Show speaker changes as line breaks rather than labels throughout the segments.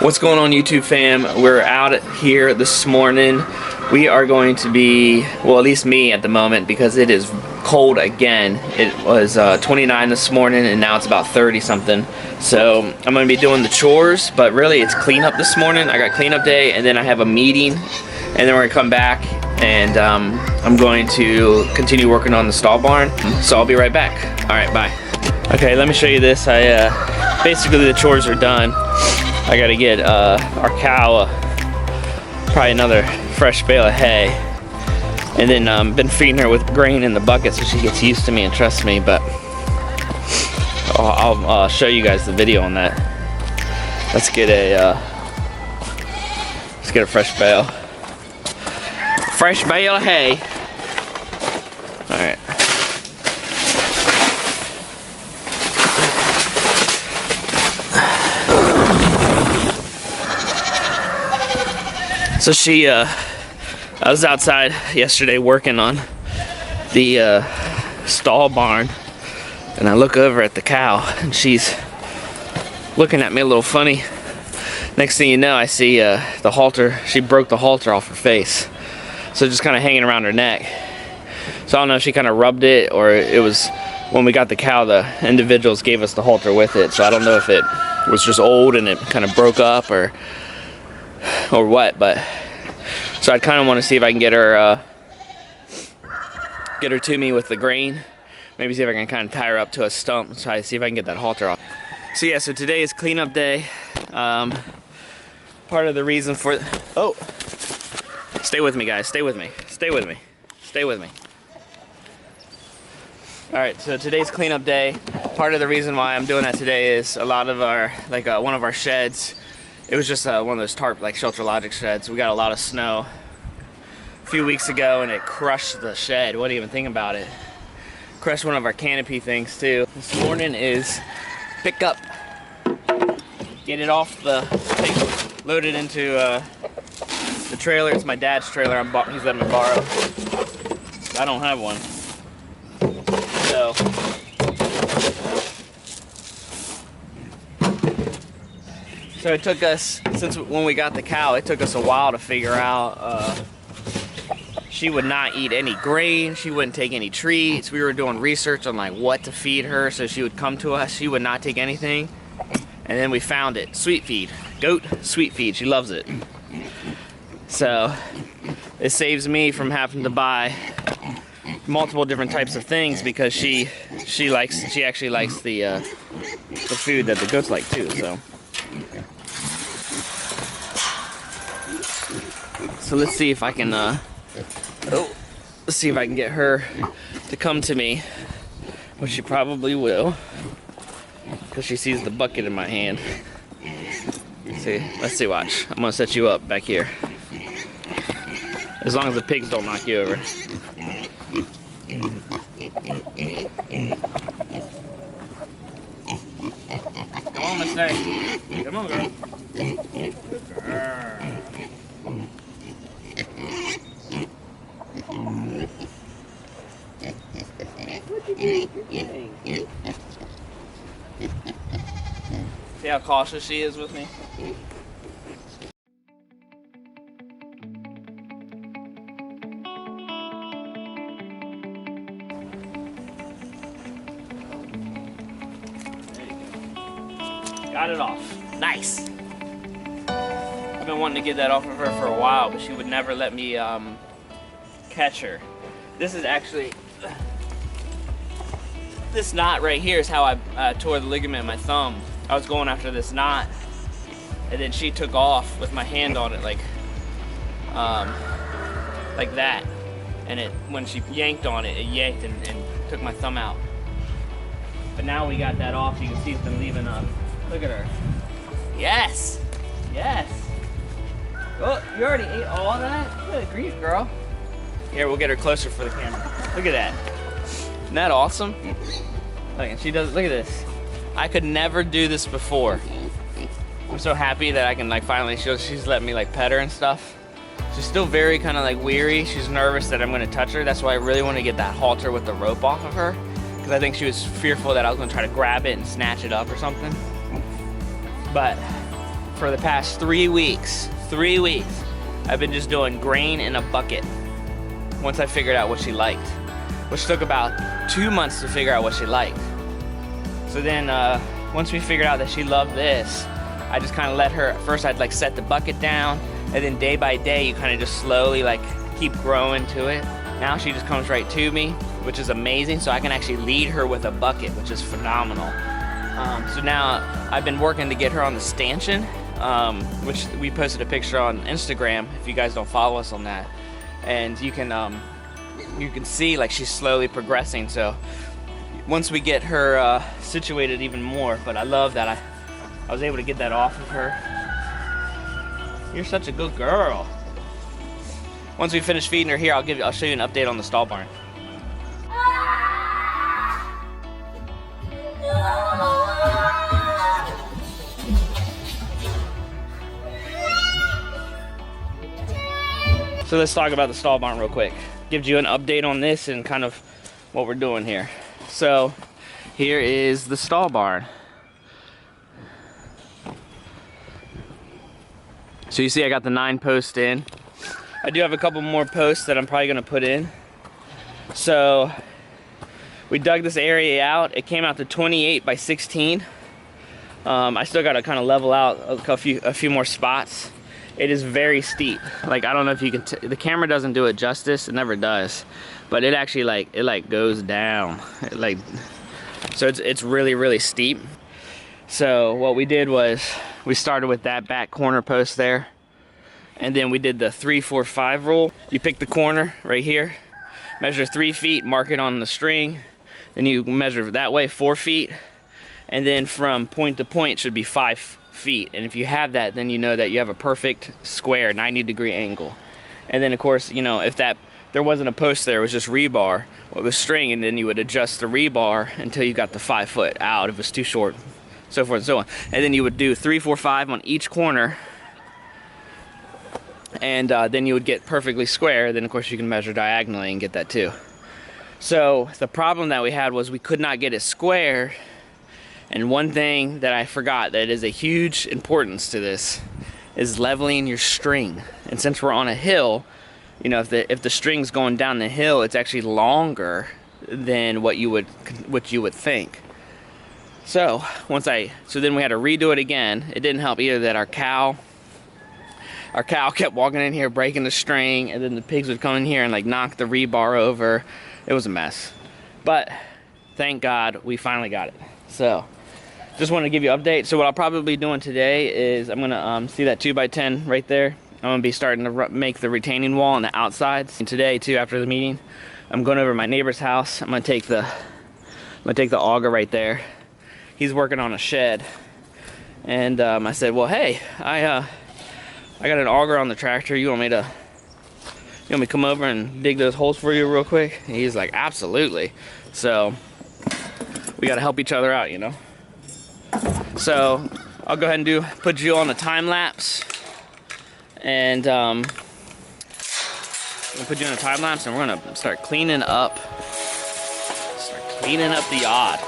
What's going on, YouTube fam? We're out here this morning. We are going to be, well, at least me at the moment, because it is cold again. It was 29 this morning and now it's about 30 something. So I'm going to be doing the chores, but really it's cleanup this morning. I got cleanup day and then I have a meeting and then we're going to come back and I'm going to continue working on the stall barn. So I'll be right back. Alright, bye. Okay, let me show you this. Basically the chores are done. I gotta get our cow probably another fresh bale of hay, and then been feeding her with grain in the bucket so she gets used to me and trusts me. But I'll show you guys the video on that. Let's get a fresh bale of hay. All right. So I was outside yesterday working on the stall barn, and I look over at the cow, and she's looking at me a little funny. Next thing you know, I see the halter. She broke the halter off her face, so just kind of hanging around her neck. So I don't know if she kind of rubbed it, or it was when we got the cow, the individuals gave us the halter with it. So I don't know if it was just old and it kind of broke up, or what, but so I kind of want to see if I can get her to me with the grain. Maybe see if I can kind of tie her up to a stump and try to see if I can get that halter off. So yeah, so today is cleanup day. Part of the reason for stay with me, guys. Stay with me. Stay with me. Stay with me. All right, so today's cleanup day. Part of the reason why I'm doing that today is a lot of our one of our sheds. It was just one of those tarp, like Shelter Logic sheds. We got a lot of snow a few weeks ago and it crushed the shed. Wasn't even thinking about it. Crushed one of our canopy things too. This morning is pick up, get it off load it into the trailer. It's my dad's trailer. He's letting me borrow. I don't have one. So it took us, when we got the cow, it took us a while to figure out she would not eat any grain, she wouldn't take any treats. We were doing research on like what to feed her so she would come to us. She would not take anything. And then we found it, sweet feed. Goat sweet feed, she loves it. So it saves me from having to buy multiple different types of things because she actually likes the food that the goats like too. So let's see if I can let's see if I can get her to come to me, which she probably will because she sees the bucket in my hand. Let's see, watch. I'm gonna set you up back here. As long as the pigs don't knock you over. Come on, Miss Nay. Come on, girl. See how cautious she is with me? Got it off. Nice. I've been wanting to get that off of her for a while, but she would never let me catch her. This is actually, this knot right here is how I tore the ligament in my thumb. I was going after this knot, and then she took off with my hand on it like that. And when she yanked on it, it yanked and took my thumb out. But now we got that off. You can see it's been leaving up. Look at her. Yes! Yes! Oh, you already ate all of that? Good grief, girl. Here, we'll get her closer for the camera. Look at that. Isn't that awesome? Look, and she does, look at this. I could never do this before. I'm so happy that I can like finally she's letting me like pet her and stuff. She's still very kind of like weary. She's nervous that I'm gonna touch her. That's why I really want to get that halter with the rope off of her. Because I think she was fearful that I was gonna try to grab it and snatch it up or something. But for the past 3 weeks, I've been just doing grain in a bucket once I figured out what she liked, which took about 2 months to figure out what she liked. So then once we figured out that she loved this, I just kind of let her, at first I'd like set the bucket down, and then day by day you kind of just slowly like keep growing to it. Now she just comes right to me, which is amazing, so I can actually lead her with a bucket, which is phenomenal. So now I've been working to get her on the stanchion, which we posted a picture on Instagram if you guys don't follow us on that. And you can see like she's slowly progressing. So once we get her situated even more, but I love that I was able to get that off of her. You're such a good girl. Once we finish feeding her here, I'll show you an update on the stall barn. So let's talk about the stall barn real quick. Gives you an update on this and kind of what we're doing here. So here is the stall barn. So you see I got the 9 posts in. I do have a couple more posts that I'm probably gonna put in. So we dug this area out. It came out to 28 by 16. I still gotta kind of level out a few more spots. It is very steep. Like, I don't know if you can, the camera doesn't do it justice, it never does. But it actually it goes down. So it's really, really steep. So what we did was, we started with that back corner post there. And then we did the 3, 4, 5 rule. You pick the corner right here, measure 3 feet, mark it on the string. Then you measure that way 4 feet. And then from point to point should be 5 feet. And if you have that, then you know that you have a perfect square 90-degree angle. And then of course, you know, if there wasn't a post there, it was just rebar with string, and then you would adjust the rebar until you got the 5 foot out if it's too short, so forth and so on. And then you would do 3, 4, 5 on each corner, and then you would get perfectly square. Then of course you can measure diagonally and get that too. So the problem that we had was we could not get it square. And one thing that I forgot that is a huge importance to this is leveling your string. And since we're on a hill, you know, if the string's going down the hill, it's actually longer than what you would think. So then we had to redo it again. It didn't help either that our cow kept walking in here breaking the string, and then the pigs would come in here and like knock the rebar over. It was a mess. But thank God we finally got it. So just want to give you an update. So what I'll probably be doing today is I'm gonna see that 2x10 right there. I'm gonna be starting to make the retaining wall on the outsides. And today too, after the meeting, I'm going over to my neighbor's house. I'm gonna take the auger right there. He's working on a shed, and I said, well, hey, I got an auger on the tractor. You want me to come over and dig those holes for you real quick? And he's like, absolutely. So we got to help each other out, you know. So I'll go ahead and put you on a time lapse, and I'll put you in a time lapse, and we're gonna start cleaning up the yard.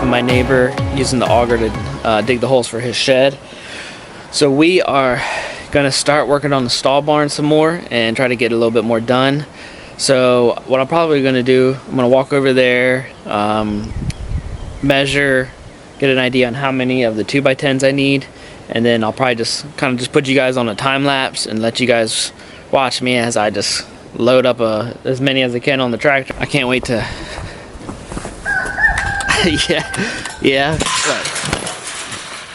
My neighbor using the auger to dig the holes for his shed. So we are gonna start working on the stall barn some more and try to get a little bit more done. So what I'm probably gonna do, I'm gonna walk over there, measure, get an idea on how many of the 2x10s I need, and then I'll probably just put you guys on a time lapse and let you guys Watch me as I just load up as many as I can on the tractor. I can't wait to. yeah. Look.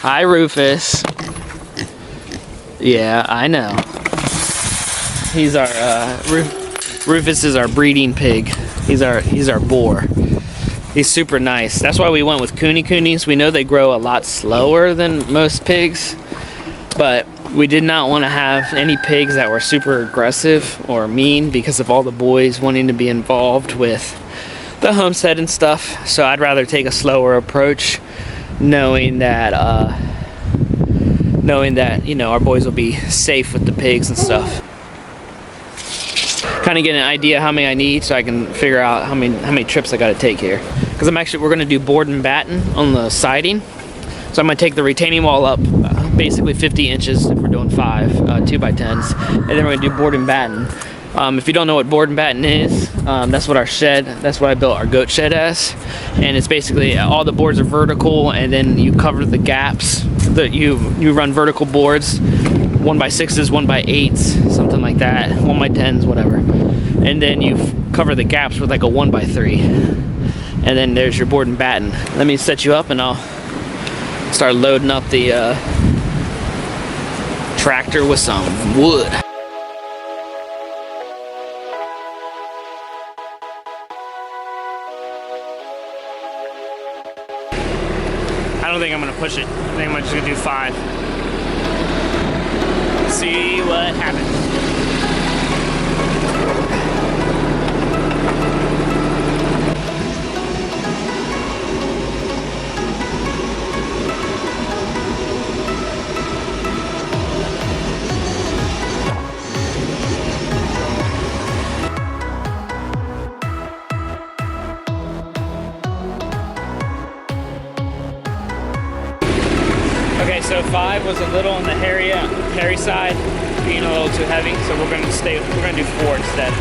Hi, Rufus. Yeah, I know. He's our Rufus is our breeding pig. He's our boar. He's super nice. That's why we went with coonies. We know they grow a lot slower than most pigs, but we did not want to have any pigs that were super aggressive or mean because of all the boys wanting to be involved with the homestead and stuff. So I'd rather take a slower approach, knowing that you know our boys will be safe with the pigs and stuff. Kind of get an idea how many I need so I can figure out how many trips I got to take here. Because we're going to do board and batten on the siding. So I'm going to take the retaining wall up basically 50 inches if we're doing 5 2x10s, and then we're going to do board and batten. If you don't know what board and batten is, that's what I built our goat shed as. And it's basically all the boards are vertical, and then you cover the gaps. You run vertical boards, 1x6s, 1x8s, something like that, 1x10s, whatever. And then you cover the gaps with like a 1x3. And then there's your board and batten. Let me set you up and I'll start loading up the tractor with some wood. I don't think I'm gonna push it. I think I'm just gonna do 5. See what happens. Okay, so 5 was a little on the hairy side, being a little too heavy, so we're gonna do 4 instead.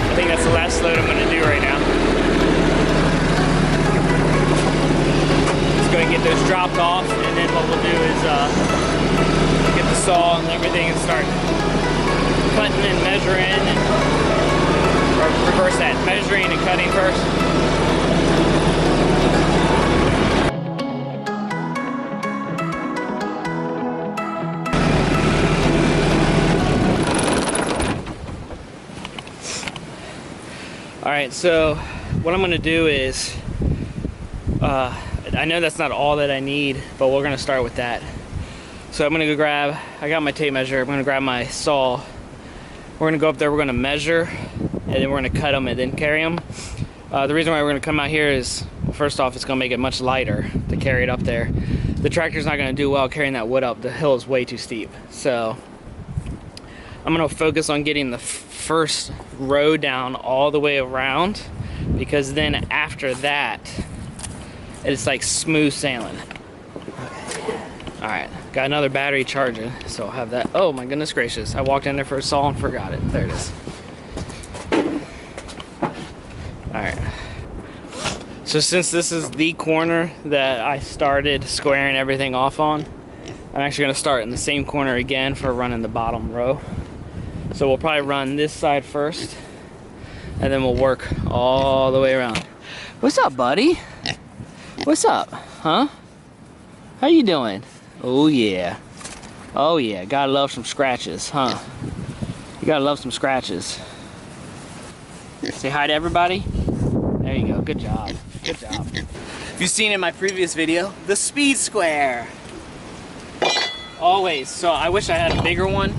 I think that's the last load I'm going to do right now. Just going to get those dropped off, and then what we'll do is get the saw and everything and start cutting and measuring, or reverse that, measuring and cutting first. Alright, so what I'm going to do is, I know that's not all that I need, but we're going to start with that. So I'm going to go grab, I got my tape measure, I'm going to grab my saw. We're going to go up there, we're going to measure, and then we're going to cut them and then carry them. The reason why we're going to come out here is, well, first off, it's going to make it much lighter to carry it up there. The tractor's not going to do well carrying that wood up. The hill is way too steep. So I'm going to focus on getting the first row down all the way around, because then after that it's like smooth sailing. All right, got another battery charging, so I'll have that. Oh my goodness gracious, I walked in there for a saw and forgot it. There it is. All right, so since this is the corner that I started squaring everything off on, I'm actually going to start in the same corner again for running the bottom row. So we'll probably run this side first, and then we'll work all the way around. What's up, buddy? What's up, huh? How you doing? Oh yeah. Oh yeah, gotta love some scratches, huh? You gotta love some scratches. Say hi to everybody. There you go, good job. Good job. If you've seen in my previous video, the speed square. Always, so I wish I had a bigger one.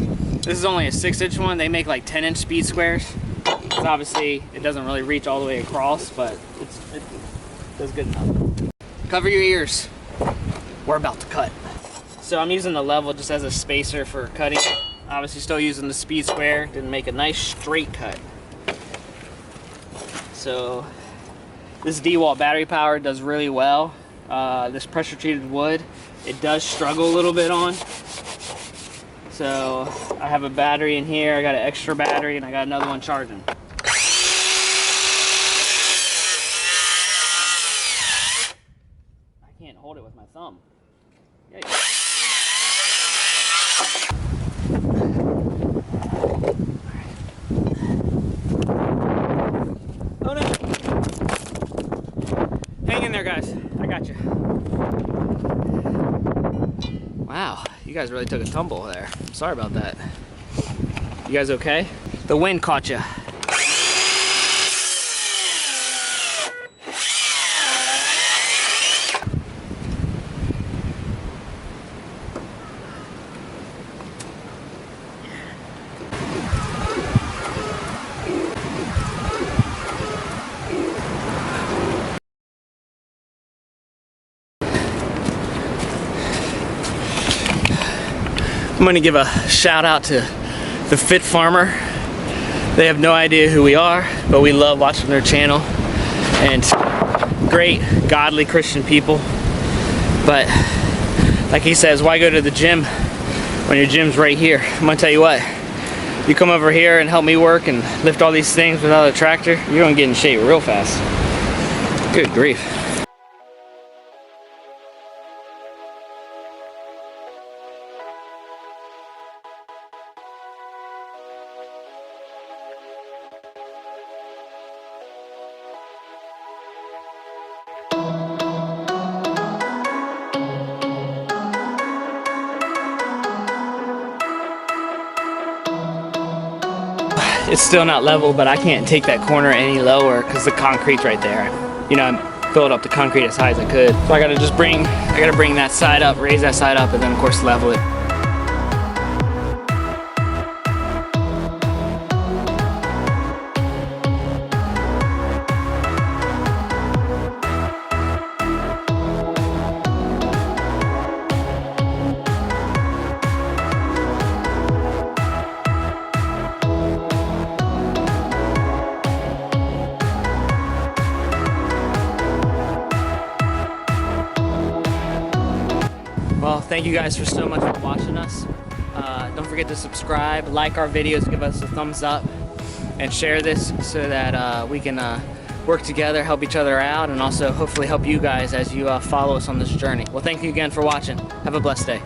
This is only a 6-inch one. They make like 10-inch speed squares. So obviously, it doesn't really reach all the way across, but it does good enough. Cover your ears. We're about to cut. So I'm using the level just as a spacer for cutting. Obviously still using the speed square to make a nice straight cut. So
This D-Walt battery power does really well. This pressure treated wood, it does struggle a little bit on. So I have a battery in here, I got an extra battery, and I got another one charging. I can't hold it with my thumb. Yikes. Oh no! Hang in there, guys. I got you. Wow, you guys really took a tumble there. Sorry about that. You guys okay? The wind caught you. I'm gonna give a shout out to the Fit Farmer. They have no idea who we are, but we love watching their channel. And great, godly Christian people. But like he says, why go to the gym when your gym's right here? I'm gonna tell you what, you come over here and help me work and lift all these things without a tractor, you're gonna get in shape real fast. Good grief. It's still not level, but I can't take that corner any lower because the concrete's right there. You know, I filled up the concrete as high as I could. So I gotta bring that side up, raise that side up, and then of course level it. Well, thank you guys for so much for watching us. Don't forget to subscribe, like our videos, give us a thumbs up, and share this so that we can work together, help each other out, and also hopefully help you guys as you follow us on this journey. Well, thank you again for watching. Have a blessed day.